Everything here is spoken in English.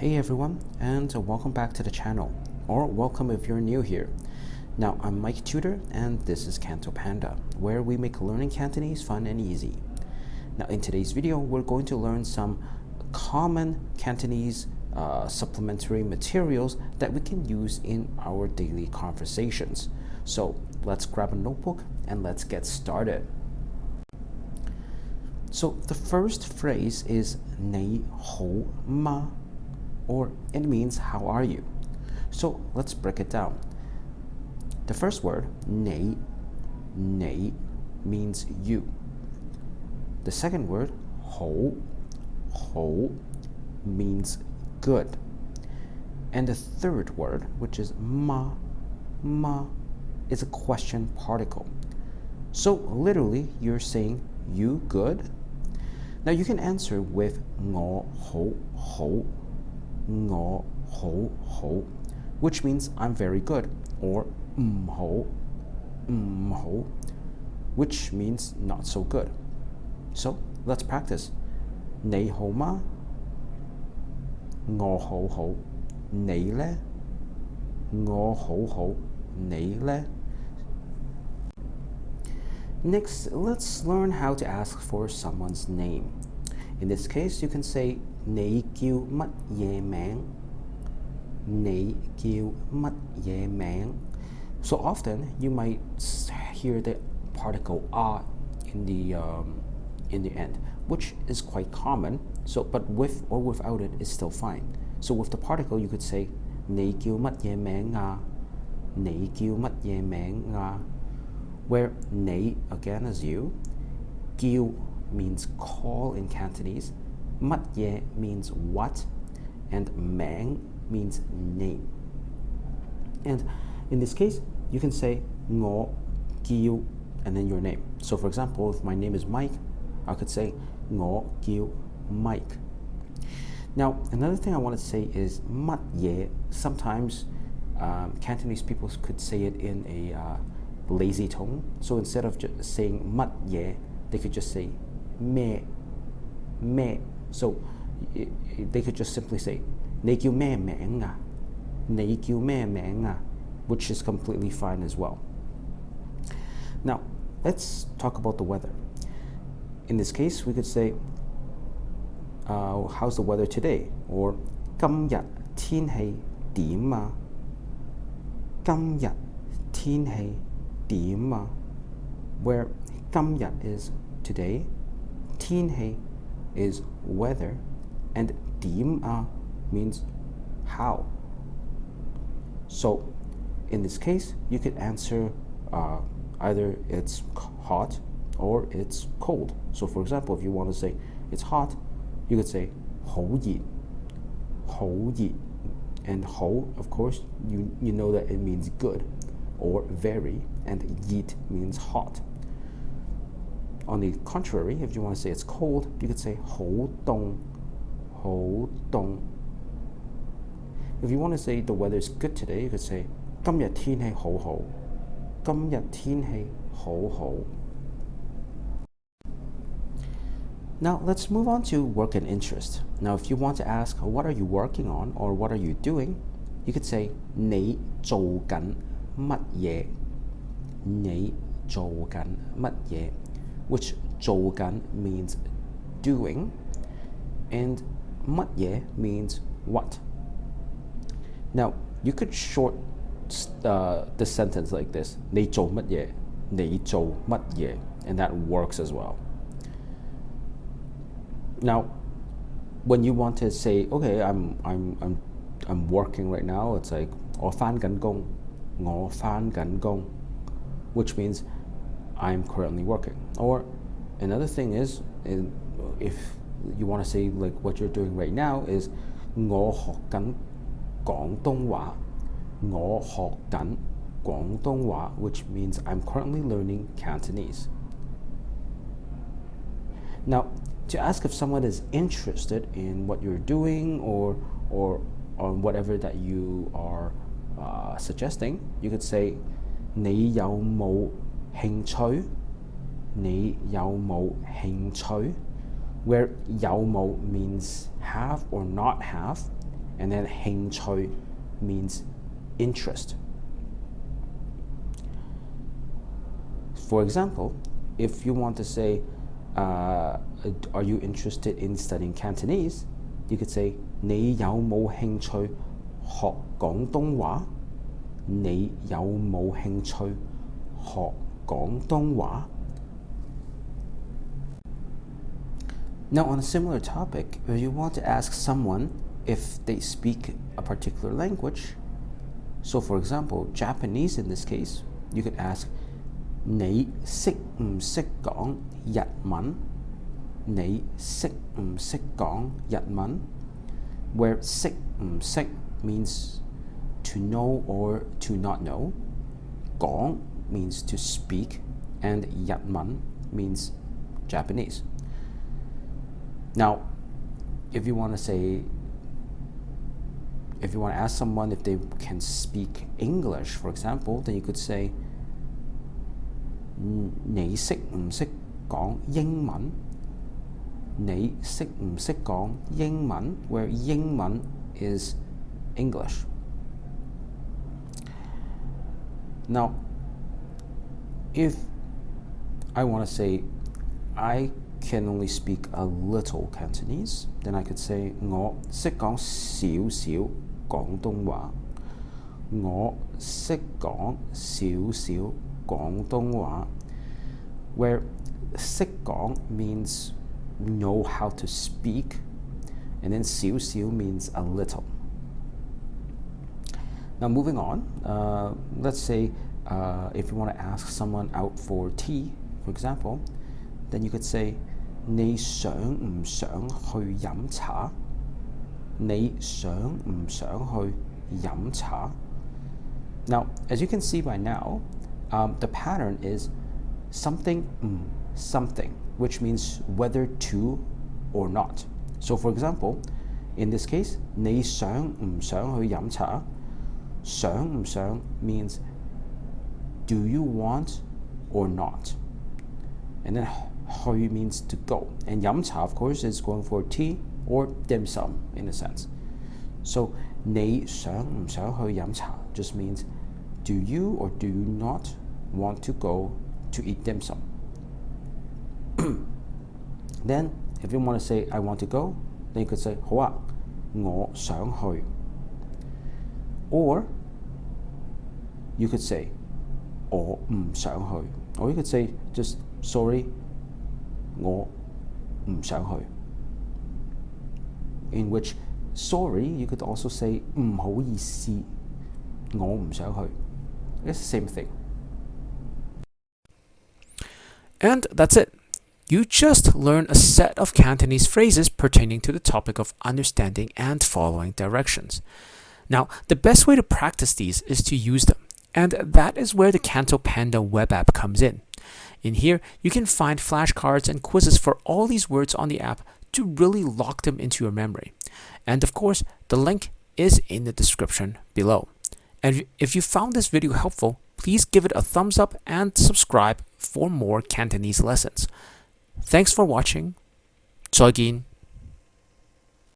Hey everyone, and welcome back to the channel, or welcome if you're new here. Now, I'm Mike Tutor, and this is CantoPanda, where we make learning Cantonese fun and easy. Now, in today's video, we're going to learn some common Cantonese supplementary materials that we can use in our daily conversations. So, let's grab a notebook and let's get started. So, the first phrase is 你好嗎? Or it means how are you? So let's break it down. The first word, 你 means you. The second word, 好 means good. And the third word, which is 嗎 is a question particle. So literally you're saying you good? Now you can answer with 我好 which means I'm very good, or 唔好 which means not so good. So let's practice. 你好嗎? 我好 你呢? 我好 你呢? Next, let's learn how to ask for someone's name. In this case, you can say 你叫乜嘢名? 你叫乜嘢名? So often you might hear the particle a in the end, which is quite common. So, but with or without it is still fine. So with the particle, you could say 你叫乜嘢名啊? 你叫乜嘢名啊? Where 你 again is you, 叫means call in Cantonese, 乜嘢 means what, and 名 means name. And in this case, you can say 我叫 and then your name. So for example, if my name is Mike, I could say 我叫 Mike. Now, another thing I want to say is 乜嘢. Sometimes Cantonese people could say it in a lazy tone. So instead of just saying 乜嘢, they could just say 咩. So they could just simply say 你叫咩名啊? 你叫咩名啊? Which is completely fine as well. Now, let's talk about the weather. In this case, we could say how's the weather today? Or 今日天氣點啊? 今日天氣點啊? Where 今日 is today, 天氣 is weather, and 點啊 means how. So in this case, you could answer either it's hot or it's cold. So for example, if you want to say it's hot, you could say 好熱. And 好, of course, you know that it means good or very, and 熱 means hot. On the contrary, if you want to say it's cold, you could say 好凍. If you want to say the weather is good today, you could say 今日天氣好好. 今日天氣好好. Now let's move on to work and interest. Now if you want to ask what are you working on or what are you doing, you could say 你做緊乜嘢? 你做緊乜嘢? Which 做緊 means doing, and 乜嘢 means what. Now, you could short the sentence like this, 你做乜嘢? 你做乜嘢? And that works as well. Now, when you want to say, okay, I'm working right now, it's like 我返緊工, 我返緊工, which means I'm currently working. Or another thing is, if you want to say like what you're doing right now is 我學緊廣東話. 我學緊廣東話, which means I'm currently learning Cantonese. Now, to ask if someone is interested in what you're doing or on whatever that you are suggesting, you could say 你有冇興趣? 你有冇興趣? Where 有冇 means have or not have, and then 興趣 means interest. For example, if you want to say, are you interested in studying Cantonese? You could say, 你有冇興趣學廣東話？你有冇興趣學廣東話？ Now, on a similar topic, if you want to ask someone if they speak a particular language, so for example, Japanese in this case, you could ask, 你識唔識講日文？你識唔識講日文？ Where 識唔識 means to know or to not know. 講 means to speak, and 日文 means Japanese. Now, if you want to ask someone if they can speak English, for example, then you could say, 你識唔識講英文？你識唔識講英文？ Where 英文 is English. Now, if I want to say I can only speak a little Cantonese, then I could say 我識講少少廣東話。我識講少少廣東話。 Where 識講 means know how to speak, and then 少少 means a little. Now moving on, let's say if you want to ask someone out for tea, for example, then you could say, 你想唔想去飲茶？你想唔想去飲茶？ Now, as you can see by now, the pattern is something, something, which means whether to or not. So for example, in this case, 你想唔想去飲茶？想唔想 means do you want or not? And then 去 means to go. And 飲茶, of course, is going for tea or dim sum in a sense. So 你想唔想去飲茶 just means do you or do you not want to go to eat dim sum? Then, if you want to say I want to go, then you could say 好啊，我想去. Or you could say 我唔想去. Or you could say just sorry, 我唔想去. In which sorry, you could also say 唔好意思，我唔想去. It's the same thing. And that's it. You just learned a set of Cantonese phrases pertaining to the topic of understanding and following directions. Now, the best way to practice these is to use them, and that is where the CantoPanda web app comes in. In here, you can find flashcards and quizzes for all these words on the app to really lock them into your memory. And of course, the link is in the description below. And if you found this video helpful, please give it a thumbs up and subscribe for more Cantonese lessons. Thanks for watching. 再見.